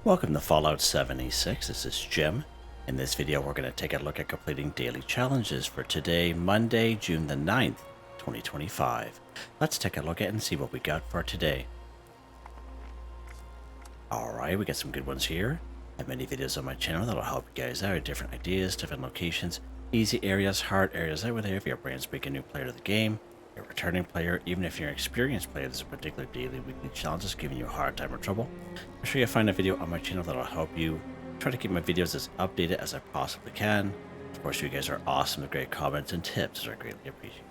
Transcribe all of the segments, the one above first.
Welcome to Fallout 76. This is Jim. In this video, we're going to take a look at completing daily challenges for today, Monday, June the 9th, 2025. Let's take a look at it and see what we got for today. Alright, we got some good ones here. I have many videos on my channel that'll help you guys out. Different ideas, different locations, easy areas, hard areas over there if you're a brand spanking new player to the game. You're a returning player, even if you're an experienced player, there's a particular daily, weekly challenge that's giving you a hard time or trouble. I'm sure you'll find a video on my channel that'll help you. Try to keep my videos as updated as I possibly can. Of course, you guys are awesome with great comments and tips, are greatly appreciated.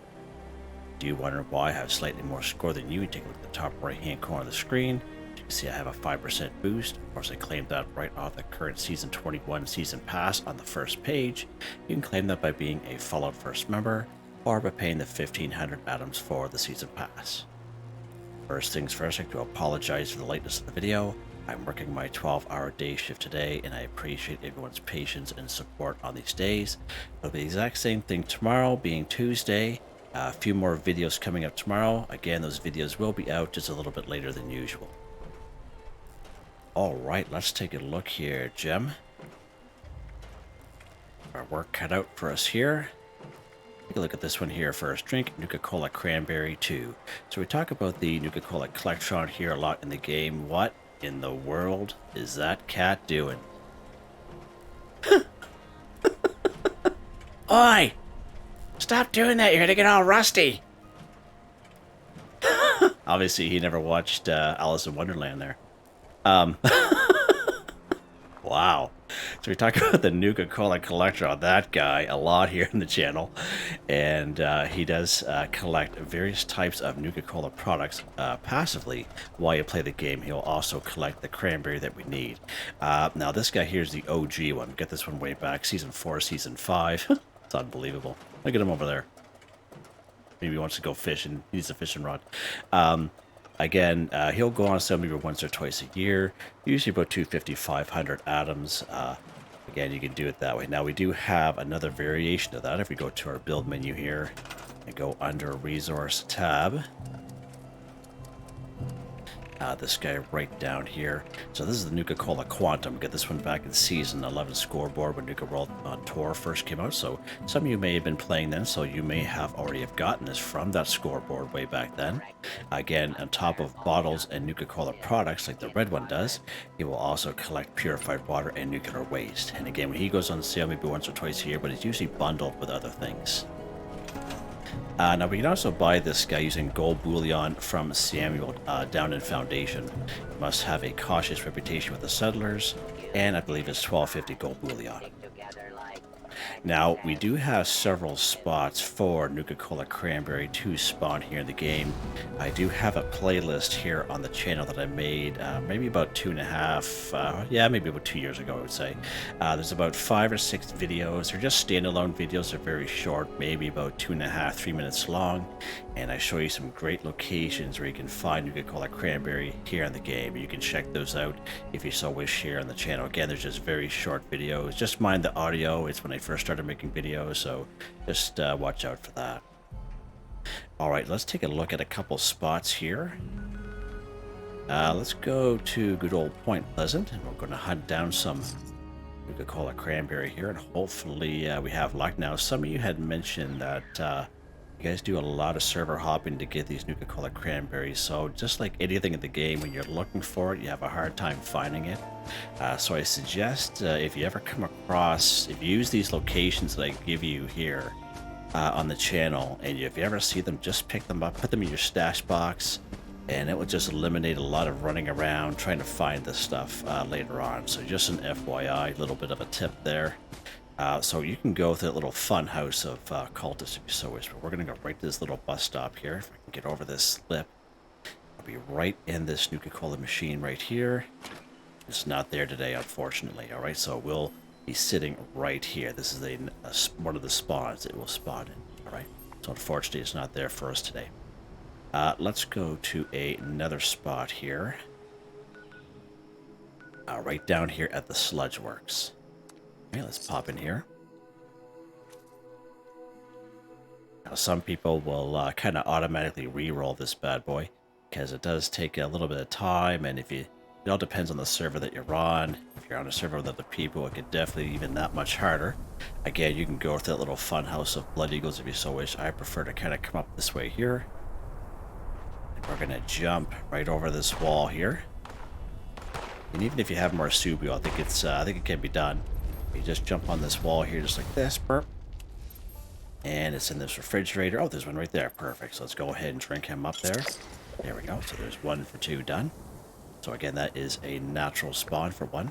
Do you wonder why I have slightly more score than you? Take a look at the top right hand corner of the screen. You can see I have a 5% boost. Of course, I claimed that right off the current Season 21 Season Pass on the first page. You can claim that by being a Fallout First member, or by paying the 1,500 atoms for the Season Pass. First things first, I'd like to apologize for the lateness of the video. I'm working my 12-hour day shift today, and I appreciate everyone's patience and support on these days. It'll be the exact same thing tomorrow, being Tuesday. A few more videos coming up tomorrow. Again, those videos will be out just a little bit later than usual. Alright, let's take a look here, Jim. Our work cut out for us here. Take a look at this one here first. Drink Nuka-Cola Cranberry 2. So we talk about the Nuka-Cola collection here a lot in the game. What in the world is that cat doing? Oi! Stop doing that, you're gonna get all rusty! Obviously, he never watched Alice in Wonderland there. Wow. So we talk about the Nuka-Cola collector on that guy a lot here in the channel. And he does collect various types of Nuka-Cola products passively while you play the game. He'll also collect the cranberry that we need. Now this guy here is the OG one. We got this one way back, Season 4, Season 5. It's unbelievable. Look at him over there. Maybe he wants to go fishing. He needs a fishing rod. Again, he'll go on sale maybe once or twice a year, usually about 250, 500 atoms. Again, you can do it that way. Now, we do have another variation of that. If we go to our build menu here and go under Resource tab, this guy right down here. So this is the Nuka-Cola Quantum. Get this one back in Season 11 scoreboard when Nuka World on Tour first came out. So some of you may have been playing then, so you may have already have gotten this from that scoreboard way back then. Again, on top of bottles and Nuka-Cola products like the red one does, he will also collect purified water and nuclear waste. And again, when he goes on sale maybe once or twice a year, but it's usually bundled with other things. Now we can also buy this guy using gold bullion from Samuel down in Foundation. He must have a cautious reputation with the settlers, and I believe it's 1250 gold bullion. Now, we do have several spots for Nuka-Cola Cranberry to spawn here in the game. I do have a playlist here on the channel that I made maybe about maybe about 2 years ago, I would say. There's about 5 or 6 videos. They're just standalone videos. They're very short, maybe about 2.5, 3 minutes long. And I show you some great locations where you can find Nuka-Cola Cranberry here in the game. You can check those out if you so wish here on the channel. Again, they're just very short videos. Just mind the audio. It's when I first started making videos, so just watch out for that. Alright, let's take a look at a couple spots here. Let's go to good old Point Pleasant, and we're going to hunt down some Nuka-Cola Cranberry here, and hopefully we have luck. Now, some of you had mentioned that you guys do a lot of server hopping to get these Nuka-Cola Cranberries, so just like anything in the game, when you're looking for it, you have a hard time finding it. So I suggest if you ever come across, if you use these locations that I give you here on the channel, and if you ever see them, just pick them up, put them in your stash box, and it will just eliminate a lot of running around trying to find this stuff later on. So just an FYI, a little bit of a tip there. So you can go to that little fun house of cultists if you so wish, but we're going to go right to this little bus stop here. If I can get over this lip, I'll be right in this Nuka-Cola machine right here. It's not there today, unfortunately. All right, so we'll be sitting right here. This is one of the spawns it will spawn in. All right, so unfortunately, it's not there for us today. Let's go to another spot here. Right down here at the Sludge Works. Okay, let's pop in here. Now, some people will kind of automatically re-roll this bad boy because it does take a little bit of time, and if you It all depends on the server that you're on. If you're on a server with other people, it could definitely even that much harder. Again, you can go with that little fun house of Blood Eagles if you so wish. I prefer to kind of come up this way here. And we're going to jump right over this wall here. And even if you have more Subu, I think it can be done. You just jump on this wall here just like this. Burp. And it's in this refrigerator. Oh, there's one right there. Perfect. So let's go ahead and drink him up there. There we go. So there's 1 for 2 done. So again, that is a natural spawn for 1.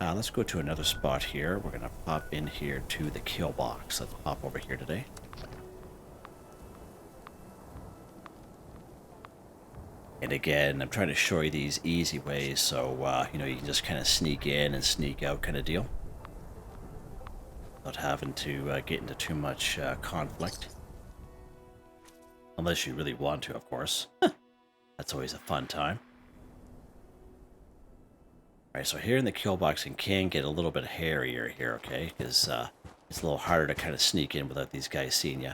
Let's go to another spot here. We're going to pop in here to the kill box. Let's pop over here today. And again, I'm trying to show you these easy ways so, you know, you can just kind of sneak in and sneak out kind of deal. Not having to get into too much conflict. Unless you really want to, of course. That's always a fun time. Alright, so here in the kill box, it can get a little bit hairier here, okay? Because it's a little harder to kind of sneak in without these guys seeing you.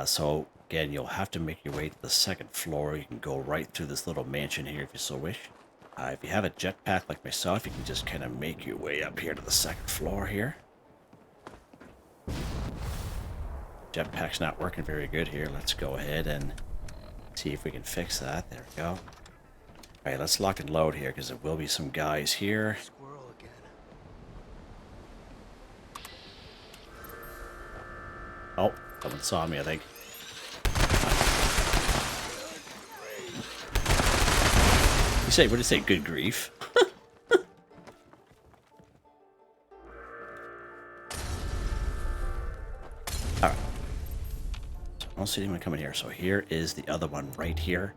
So, again, you'll have to make your way to the 2nd floor. You can go right through this little mansion here if you so wish. If you have a jetpack like myself, you can just kind of make your way up here to the 2nd floor here. Jetpack's not working very good here. Let's go ahead and see if we can fix that. There we go. Alright, let's lock and load here because there will be some guys here. Oh, someone saw me, I think. What did you say? Good grief. Alright. So I don't see anyone coming here. So here is the other one right here.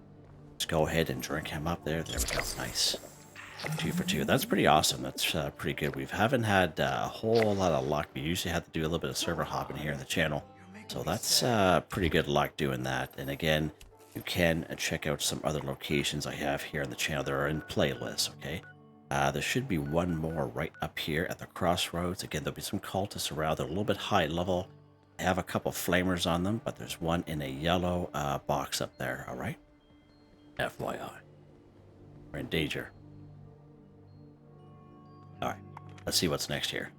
Let's go ahead and drink him up there. There we go. Nice. 2 for 2. That's pretty awesome. That's pretty good. We haven't had a whole lot of luck. We usually have to do a little bit of server hopping here in the channel. So that's pretty good luck doing that. And again, you can check out some other locations I have here on the channel. They're in playlists, okay? There should be one more right up here at the crossroads. Again, there'll be some cultists around. They're a little bit high level. They have a couple flamers on them, but there's one in a yellow box up there, all right? FYI. We're in danger. Alright, let's see what's next here.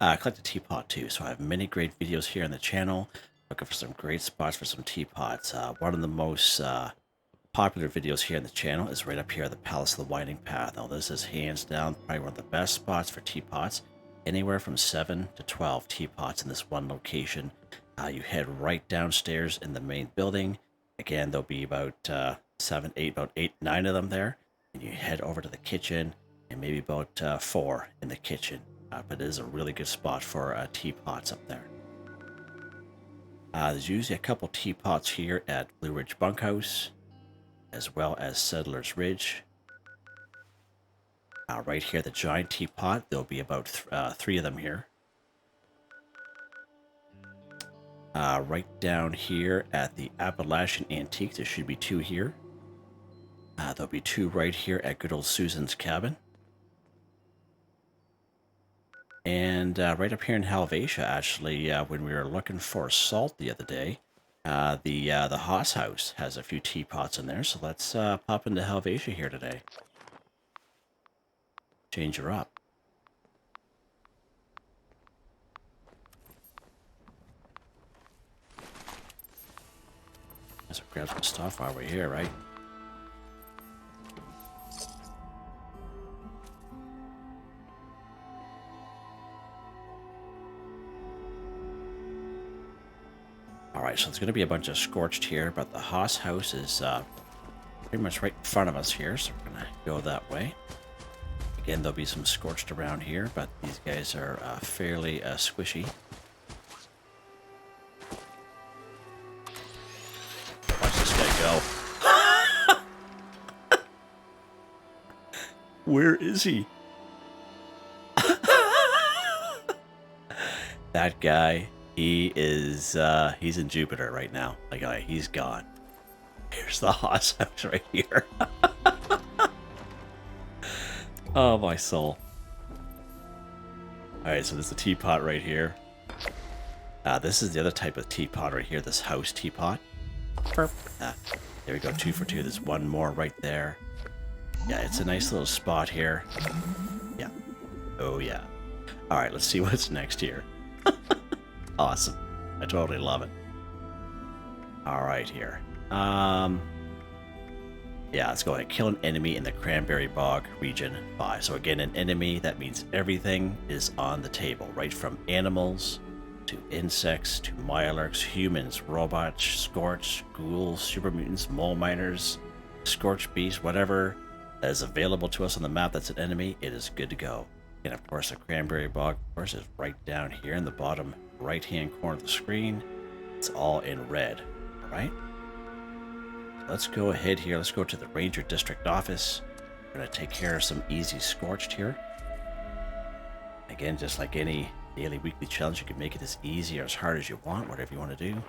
Collect a teapot too. So I have many great videos here on the channel. Looking for some great spots for some teapots. One of the most popular videos here on the channel is right up here at the Palace of the Winding Path. Now this is hands down probably one of the best spots for teapots. Anywhere from 7 to 12 teapots in this one location. You head right downstairs in the main building. Again, there'll be about 7, 8, 9 of them there. And you head over to the kitchen and maybe about 4 in the kitchen. But it is a really good spot for teapots up there. There's usually a couple teapots here at Blue Ridge Bunkhouse, as well as Settlers Ridge. Right here, the giant teapot, there'll be about 3 of them here. Right down here at the Appalachian Antique, there should be 2 here. There'll be 2 right here at good old Susan's cabin. And right up here in Helvetia, actually, when we were looking for salt the other day, the Haas house has a few teapots in there. So let's pop into Helvetia here today. Change her up. Let's grab some stuff while we're here, right? Alright, so there's going to be a bunch of scorched here, but the Haas house is pretty much right in front of us here, so we're going to go that way. Again, there'll be some scorched around here, but these guys are fairly squishy. Watch this guy go. Where is he? That guy, he is, he's in Jupiter right now. Like, he's gone. Here's the Haas house right here. Oh, my soul. Alright, so there's the teapot right here. This is the other type of teapot right here, this house teapot. There we go, 2 for 2. There's one more right there. Yeah, it's a nice little spot here. Yeah. Oh, yeah. All right, let's see what's next here. Awesome. I totally love it. All right, here. Yeah, let's go ahead and kill an enemy in the Cranberry Bog region 5. So again, an enemy, that means everything is on the table, right from animals to insects to Mirelurks, humans, robots, Scorch, ghouls, super mutants, mole miners, Scorch beasts, whatever that is available to us on the map that's an enemy, it is good to go. And of course, the Cranberry Bog, of course, is right down here in the bottom right-hand corner of the screen. It's all in red, all right? Let's go ahead here. Let's go to the Ranger District Office. We're going to take care of some easy Scorched here. Again, just like any daily, weekly challenge, you can make it as easy or as hard as you want, whatever you want to do.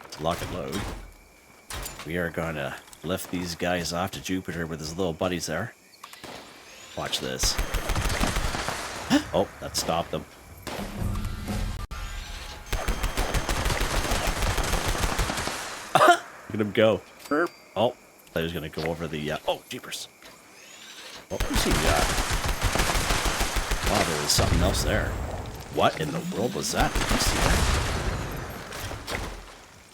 Let's lock and load. We are going to lift these guys off to Jupiter with his little buddies there. Watch this. Oh, that stopped them. Look at him go. Oh, I was going to go over the... oh, jeepers. Oh, you see wow, there was something else there. What in the world was that? Did you see that?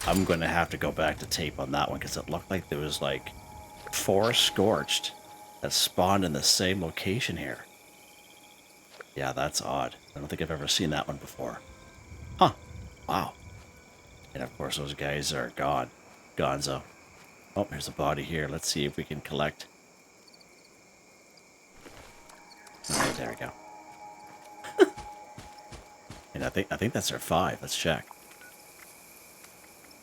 I'm going to have to go back to tape on that one because it looked like there was like 4 Scorched that spawned in the same location here. Yeah, that's odd. I don't think I've ever seen that one before. Huh. Wow. And of course those guys are gone. Gonzo. Oh, here's a body here. Let's see if we can collect. Alright, there we go. And I think that's our 5. Let's check.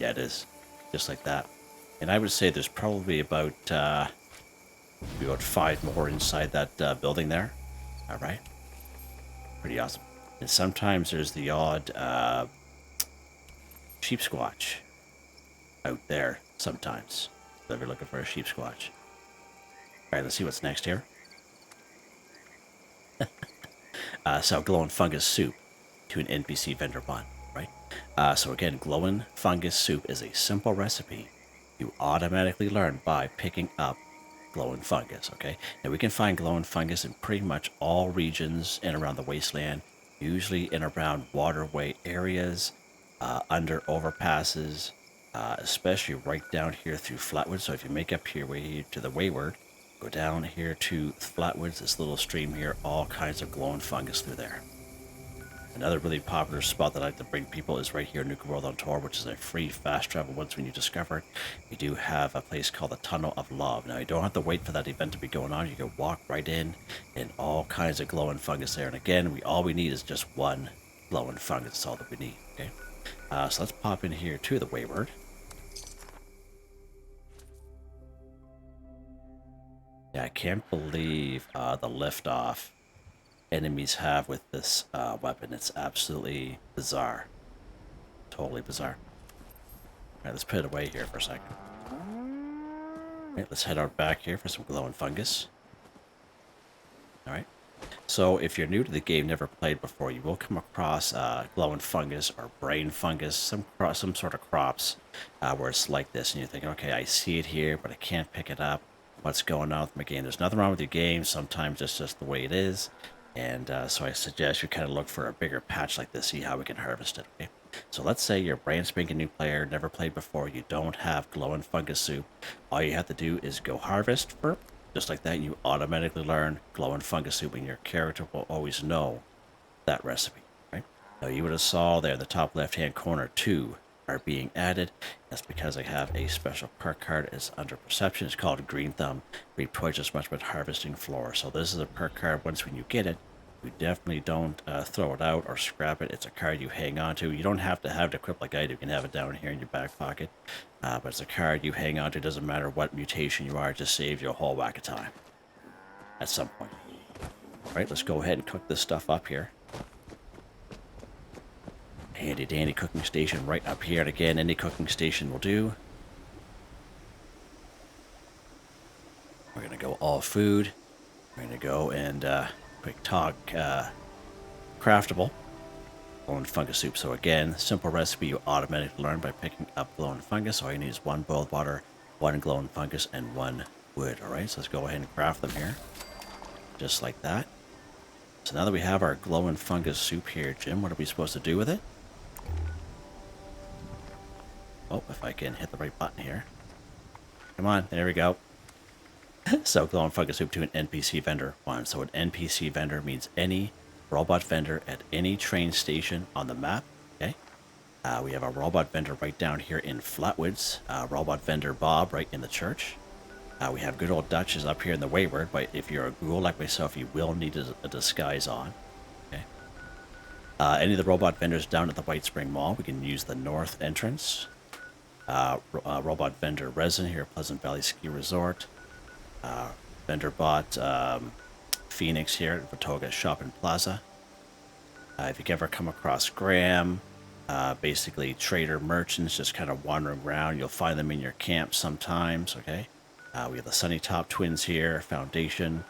Yeah, it is. Just like that. And I would say there's probably about 5 more inside that building there. Alright. Pretty awesome. And sometimes there's the odd sheep squatch out there sometimes. So if you're looking for a sheep squatch. Alright, let's see what's next here. So glowing fungus soup to an NPC vendor bot, right? So again, glowing fungus soup is a simple recipe you automatically learn by picking up glowing fungus, okay? Now we can find glowing fungus in pretty much all regions in around the wasteland, usually in around waterway areas, under overpasses, especially right down here through Flatwoods. So if you make up your way to the Wayward, go down here to Flatwoods, this little stream here, all kinds of glowing fungus through there. Another really popular spot that I like to bring people is right here in Nuka World on Tour, which is a free fast travel once when you discover it. We do have a place called the Tunnel of Love. Now, you don't have to wait for that event to be going on. You can walk right in and all kinds of glowing fungus there. And again, all we need is just one glowing fungus. That's all that we need, okay? So let's pop in here to the Wayward. Yeah, I can't believe the liftoff enemies have with this weapon. It's absolutely bizarre. Totally bizarre. Alright, let's put it away here for a second. Alright, let's head out back here for some glowing fungus. Alright. So if you're new to the game, never played before, you will come across glowing fungus or brain fungus, some sort of crops where it's like this, and you're thinking, okay, I see it here, but I can't pick it up. What's going on with my game? There's nothing wrong with your game. Sometimes it's just the way it is. And so I suggest you kind of look for a bigger patch like this, see how we can harvest it, okay? So let's say you're a brand spanking new player, never played before, you don't have glowing fungus soup. All you have to do is go harvest, burp, just like that, you automatically learn glowing fungus soup, and your character will always know that recipe, right? Now you would have saw there in the top left-hand corner 2 are being added. That's because I have a special perk card. It's under perception. It's called Green Thumb. Reproach as much with harvesting floor. So this is a perk card. Once when you get it, you definitely don't throw it out or scrap it. It's a card you hang on to. You don't have to have it equipped like I do. You can have it down here in your back pocket. But it's a card you hang on to. It doesn't matter what mutation you are. It just saves you a whole whack of time at some point. All right, let's go ahead and cook this stuff up here. Handy dandy cooking station right up here. And again, any cooking station will do. We're going to go all food. We're going to go and quick talk craftable. Glowing fungus soup. So again, simple recipe you automatically learn by picking up glowing fungus. All you need is 1 boiled water, 1 glowing fungus, and 1 wood. Alright, so let's go ahead and craft them here. Just like that. So now that we have our glowing fungus soup here, Jim, what are we supposed to do with it? Oh, if I can hit the right button here. Come on, there we go. So, glowing fungus soup to an NPC vendor 1. So an NPC vendor means any robot vendor at any train station on the map. Okay. We have a robot vendor right down here in Flatwoods. Robot vendor Bob right in the church. We have good old Dutch is up here in the Wayward, but if you're a ghoul like myself, you will need a disguise on. Okay. Any of the robot vendors down at the White Spring Mall, we can use the north entrance. Robot vendor Resin here at Pleasant Valley Ski Resort. Vendor bot Phoenix here at Vatoga Shopping Plaza. If you ever come across Graham, basically trader merchants just kind of wandering around, you'll find them in your camp sometimes. Okay. We have the Sunny Top twins here, Foundation,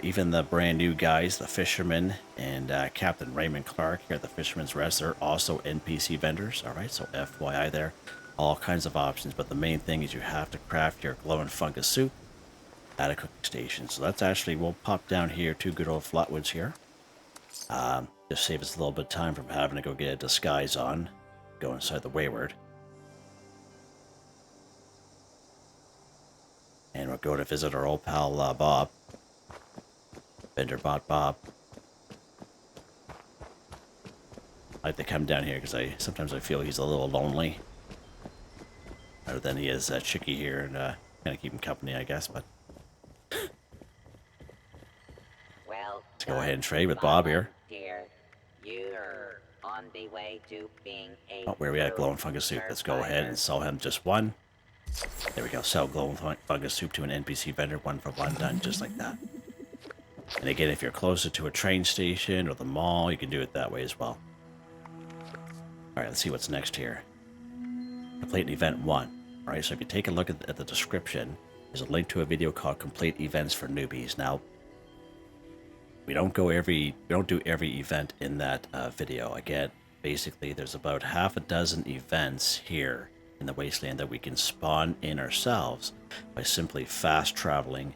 even the brand new guys, the Fishermen, and Captain Raymond Clark here at the Fisherman's Rest. They're also NPC vendors, alright, so FYI there. All kinds of options, but the main thing is you have to craft your glowing fungus soup at a cooking station. So that's actually, we'll pop down here to good old Flatwoods here. Just save us a little bit of time from having to go get a disguise on, go inside the Wayward. And we'll go to visit our old pal, Bob. Vendor bot Bob. I like to come down here because sometimes I feel he's a little lonely. Other than he is Chicky here and kind of keep him company, I guess, but... Well, let's go ahead and trade with Bob here. Dear, you're on the way to being a Oh, where we at? Glowing fungus soup. Let's go ahead and sell him just 1. There we go. Sell glowing fungus soup to an NPC vendor, 1 for 1, done just like that. And again, if you're closer to a train station or the mall, you can do it that way as well. Alright, let's see what's next here. Complete an event 1. Alright, so if you take a look at the description, there's a link to a video called Complete Events for Newbies. Now, we don't do every event in that video. Again, basically, there's about half a dozen events here in the Wasteland that we can spawn in ourselves by simply fast traveling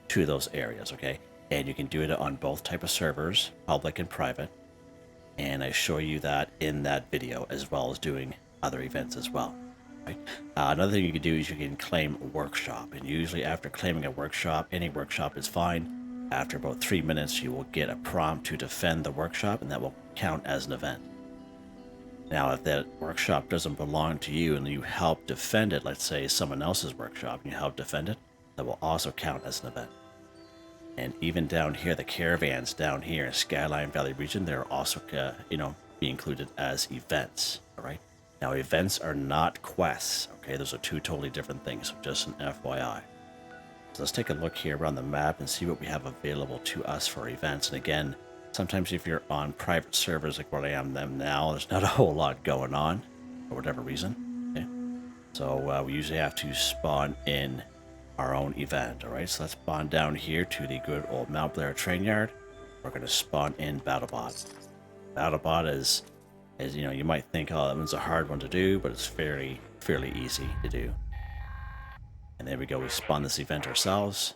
to those areas, okay? And you can do it on both type of servers, public and private. And I show you that in that video, as well as doing other events as well. Right? Another thing you can do is you can claim a workshop, and usually after claiming a workshop, any workshop is fine. After about 3 minutes, you will get a prompt to defend the workshop, and that will count as an event. Now, if that workshop doesn't belong to you and you help defend it, let's say someone else's workshop, and you help defend it, that will also count as an event. And even down here, the caravans down here in Skyline Valley region, they're also, be included as events, all right? Now, events are not quests, okay? Those are 2 totally different things, so just an FYI. So let's take a look here around the map and see what we have available to us for events. And again, sometimes if you're on private servers like where I am them now, there's not a whole lot going on, for whatever reason, okay? So we usually have to spawn in our own event, all right? So let's spawn down here to the good old Mount Blair train yard. We're going to spawn in BattleBot. BattleBot is, you might think, oh, that one's a hard one to do, but it's fairly easy to do. And there we go, we spawn this event ourselves.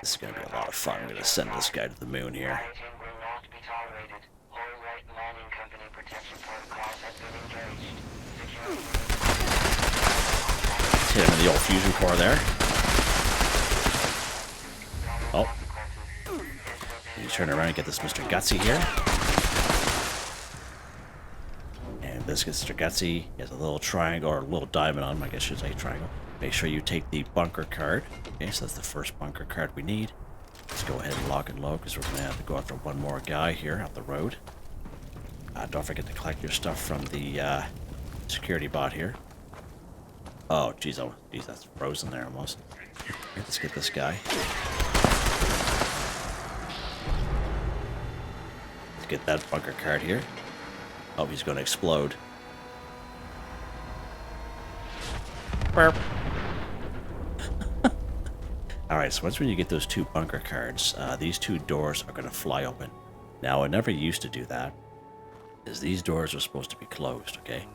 This is going to be a lot of fun. I'm going to send this guy to the moon here. Let's hit him in the old fusion core there. Oh. You turn around and get this Mr. Gutsy here. And this gets Mr. Gutsy. He has a little triangle, or a little diamond on him, I guess I should say triangle. Make sure you take the bunker card. Okay, so that's the first bunker card we need. Let's go ahead and lock and load, because we're going to have to go after one more guy here out the road. Don't forget to collect your stuff from the security bot here. Oh, geez, that's frozen there almost. Okay, let's get this guy. Let's get that bunker card here. Oh, he's going to explode. Burp. Alright, so once when you get those 2 bunker cards, these 2 doors are going to fly open. Now, I never used to do that, because these doors are supposed to be closed, okay?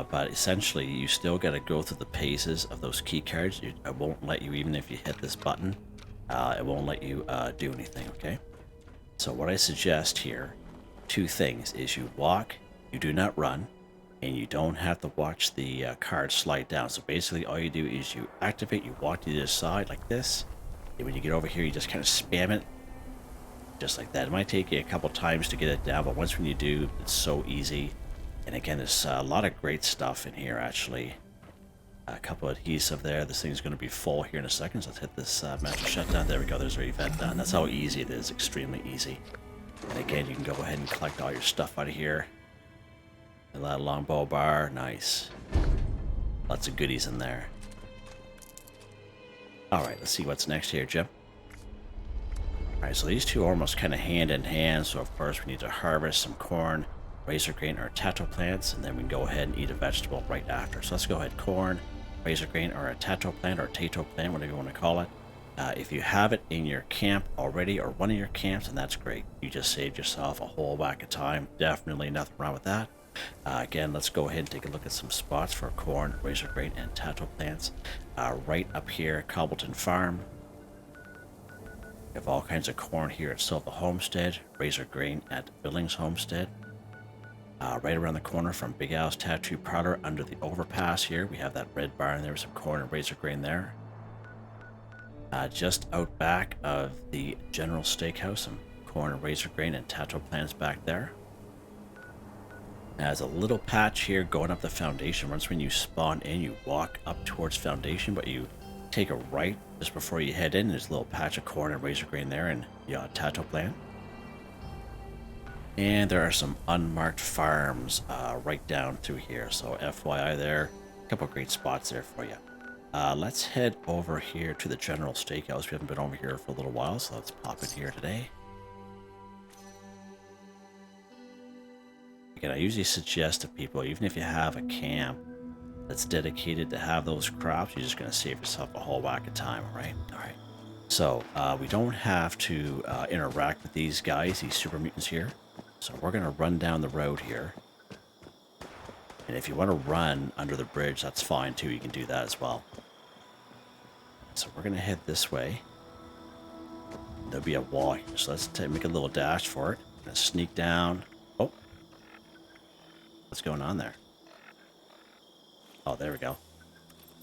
But essentially, you still got to go through the paces of those key cards. It won't let you, even if you hit this button, it won't let you do anything, okay? So what I suggest here, two things, is you walk, you do not run, and you don't have to watch the card slide down. So basically, all you do is you activate, you walk to the other side like this, and when you get over here, you just kind of spam it, just like that. It might take you a couple times to get it down, but once when you do, it's so easy. And again, there's a lot of great stuff in here, actually. A couple of adhesive there. This thing's going to be full here in a second. So let's hit this master shutdown. There we go. There's our event done. That's how easy it is. Extremely easy. And again, you can go ahead and collect all your stuff out of here. And that longbow bar. Nice. Lots of goodies in there. Alright, let's see what's next here, Jim. Alright, so these two are almost kind of hand in hand. So of course, we need to harvest some corn, Razorgrain, or Tato plants, and then we can go ahead and eat a vegetable right after. So let's go ahead, corn, Razorgrain, or a Tato plant, or Tato plant, whatever you want to call it. If you have it in your camp already, or one of your camps, then that's great. You just saved yourself a whole whack of time. Definitely nothing wrong with that. Again, let's go ahead and take a look at some spots for corn, Razorgrain, and Tato plants. Right up here at Cobbleton Farm. We have all kinds of corn here at Silva Homestead, Razorgrain at Billings Homestead. Right around the corner from Big Al's Tattoo Parlor under the overpass here, we have that red barn there with some corn and Razorgrain there. Just out back of the General Steakhouse, some corn and Razorgrain and Tato plants back there. There's a little patch here going up the foundation. Once when you spawn in, you walk up towards foundation, but you take a right just before you head in. There's a little patch of corn and Razorgrain there and Tato plant. And there are some unmarked farms right down through here. So FYI there, a couple great spots there for you. Let's head over here to the General Steakhouse. We haven't been over here for a little while, so let's pop in here today. Again, I usually suggest to people, even if you have a camp that's dedicated to have those crops, you're just going to save yourself a whole whack of time, right? All right. So we don't have to interact with these guys, these super mutants here. So we're going to run down the road here. And if you want to run under the bridge, that's fine too. You can do that as well. So we're going to head this way. There'll be a wall here. So let's make a little dash for it. Gonna sneak down. Oh. What's going on there? Oh, there we go.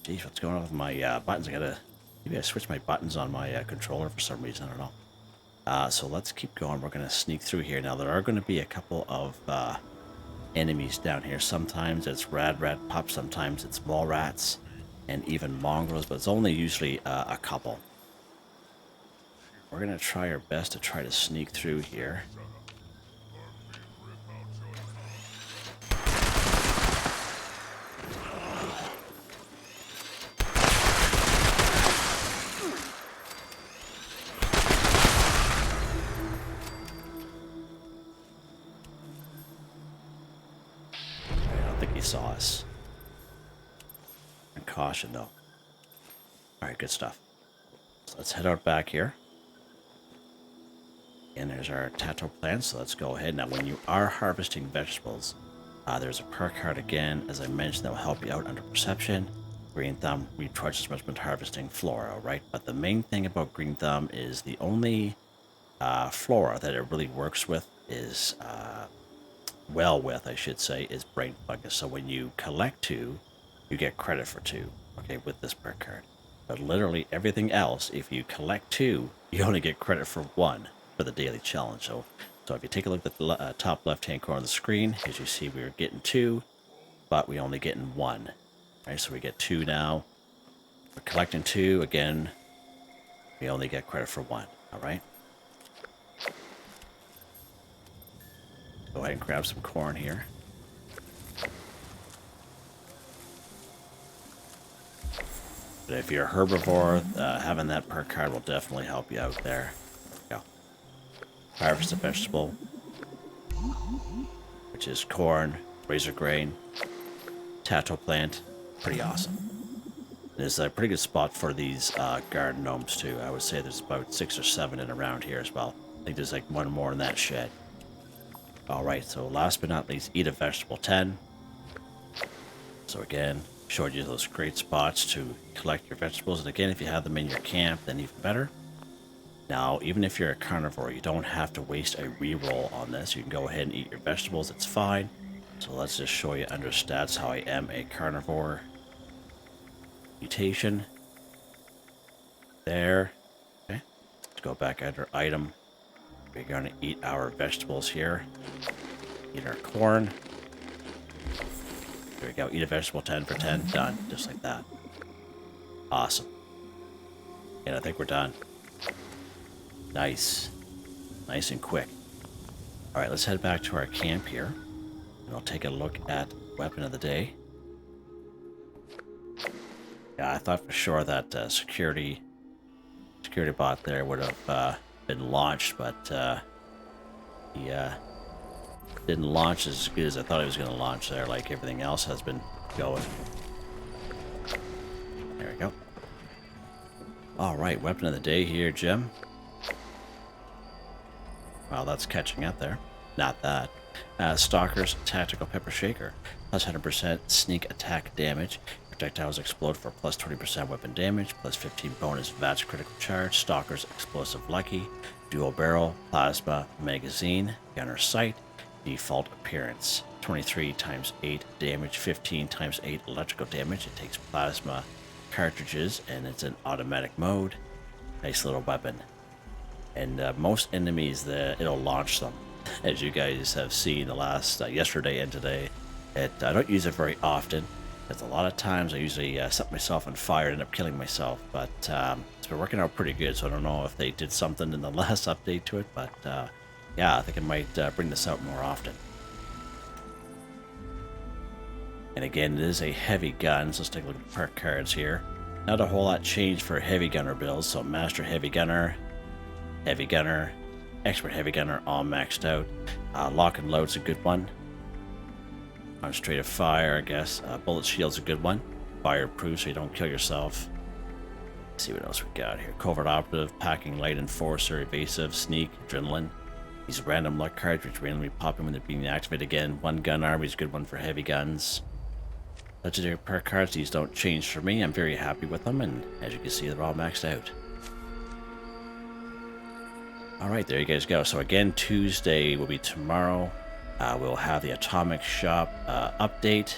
Geez, what's going on with my buttons? Maybe I switched my buttons on my controller for some reason. I don't know. So let's keep going. We're going to sneak through here. Now, there are going to be a couple of enemies down here. Sometimes it's rad rat pups, sometimes it's mole rats, and even mongrels, but it's only usually a couple. We're going to try our best to try to sneak through here. Saw us. And caution though. Alright, good stuff. So let's head out back here. And there's our Tato plants, so let's go ahead. Now when you are harvesting vegetables, there's a perk card again, as I mentioned, that will help you out under perception. Green Thumb, Recharge Management, Harvesting Flora, right? But the main thing about Green Thumb is the only flora that it really works with is I should say, is Brain Fungus. So when you collect 2, you get credit for 2, okay, with this perk card. But literally everything else, if you collect 2, you only get credit for 1 for the daily challenge. So if you take a look at the top left-hand corner of the screen, as you see, we were getting 2, but we only getting 1. Right, so we get 2 now. We're collecting 2, again, we only get credit for 1, all right? Go ahead and grab some corn here. But if you're a herbivore, having that perk card will definitely help you out there. There we go. Harvest a vegetable, which is corn, Razorgrain, Tato plant. Pretty awesome. There's a pretty good spot for these garden gnomes too. I would say there's about 6 or 7 in around here as well. I think there's like 1 more in that shed. Alright, so last but not least, eat a vegetable 10. So again, showed you those great spots to collect your vegetables. And again, if you have them in your camp, then even better. Now, even if you're a carnivore, you don't have to waste a reroll on this. You can go ahead and eat your vegetables. It's fine. So let's just show you under stats how I am a carnivore. Mutation. There. Okay. Let's go back under item. We're going to eat our vegetables here. Eat our corn. There we go. Eat a vegetable 10 for 10. Done. Just like that. Awesome. And I think we're done. Nice. Nice and quick. Alright, let's head back to our camp here. And I'll take a look at weapon of the day. Yeah, I thought for sure that security bot there would have been launched, but he didn't launch as good as I thought he was going to launch there, like everything else has been going. There we go. Alright, weapon of the day here, Jim. Well, that's catching up there. Not that. Stalker's Tactical Pepper Shaker. Plus 100% sneak attack damage. Projectiles explode for plus 20% weapon damage. Plus 15 bonus VATS critical charge. Stalker's Explosive Lucky. Dual barrel. Plasma magazine. Gunner sight. Default appearance. 23 times 8 damage. 15 times 8 electrical damage. It takes plasma cartridges and it's in automatic mode. Nice little weapon. And most enemies, it'll launch them, as you guys have seen the last yesterday and today. I don't use it very often, because a lot of times I usually set myself on fire and end up killing myself. But it's been working out pretty good, so I don't know if they did something in the last update to it. But yeah, I think I might bring this out more often. And again, it is a heavy gun, so let's take a look at the perk cards here. Not a whole lot changed for heavy gunner builds, so Master Heavy Gunner, Heavy Gunner, Expert Heavy Gunner, all maxed out. Lock and Load's a good one. Concentrated Fire, I guess. Bullet Shield's a good one. Fireproof, so you don't kill yourself. Let's see what else we got here. Covert Operative, Packing Light, Enforcer, Evasive, Sneak, Adrenaline. These random luck cards, which randomly pop in when they're being activated again. One Gun Army is a good one for heavy guns. Legendary perk cards, these don't change for me. I'm very happy with them, and as you can see, they're all maxed out. Alright, there you guys go. So again, Tuesday will be tomorrow. We'll have the Atomic Shop update.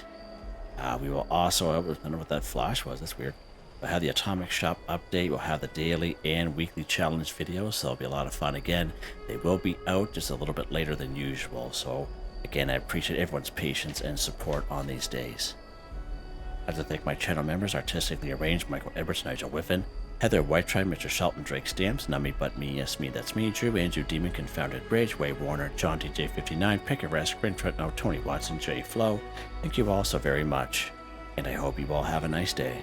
We will also, I don't know what that flash was, that's weird. We'll have the Atomic Shop update. We'll have the daily and weekly challenge videos, so it'll be a lot of fun again. They will be out just a little bit later than usual. So again, I appreciate everyone's patience and support on these days. I'd like to thank my channel members, Artistically Arranged, Michael Edwards, Nigel Wiffen, Heather Whitetribe, Mr. Shelton, Drake Stamps, NotMeButMeYesMeThatsMe, Drew, Andrew Demon, Confoundedbridge, Way Warner, John TJ59, Picquerist, Gwen Trutnau, Tony Watson, Jaye Flow. Thank you all so very much, and I hope you all have a nice day.